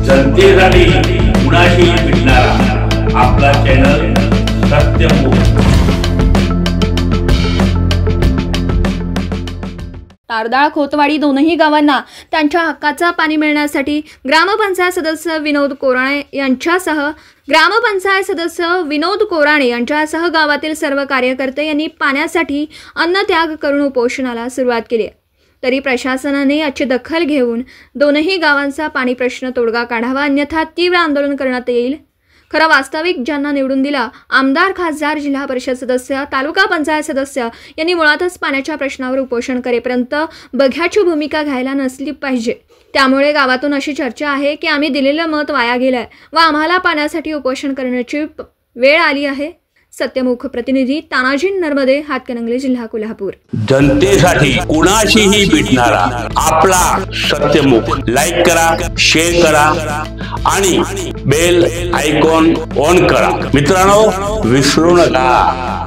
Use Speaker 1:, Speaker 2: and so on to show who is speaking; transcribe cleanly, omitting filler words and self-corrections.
Speaker 1: जनतेसाठी कुणाशी भेटणारा आपला चॅनल सत्यमुख।
Speaker 2: तारदाळ खोतवाडी दोनही गावांना त्यांच्या हक्काचा पाणी मिळण्यासाठी ग्रामपंचायत सदस्य विनोद कोराणे यांच्यासह गावातील सर्व कार्यकर्ते यांनी पाण्यासाठी अन्नत्याग करून उपोषणाला सुरुवात केली आहे। तरी प्रशासनाने याची दखल घेऊन दोनही गावांचा पाणी प्रश्न तोडगा काढावा, अन्यथा तीव्र आंदोलन करण्यात येईल। खरं वास्तविक ज्यांना निवडून दिला, आमदार, खासदार, जिल्हा परिषद सदस्य, तालुका पंचायत सदस्य यांनी मुळातच पाण्याच्या प्रश्नावर उपोषण करेपर्यंत बघ्याची भूमिका घ्यायला नसली पाहिजे। त्यामुळे गावातून अशी चर्चा आहे की आम्ही दिलेलं मत वाया गेलंय व आम्हाला पाण्यासाठी उपोषण करण्याची वेळ आली आहे। सत्यमुख प्रतिनिधी तानाजी नर्मदे, हातकणंगले, जिल्हा कोल्हापूर।
Speaker 1: जनतेसाठी कुणाशीही भेटणारा आपला सत्यमुख। लाईक करा, शेअर करा आणि बेल आयकॉन ऑन करा। मित्रांनो, विसरू नका।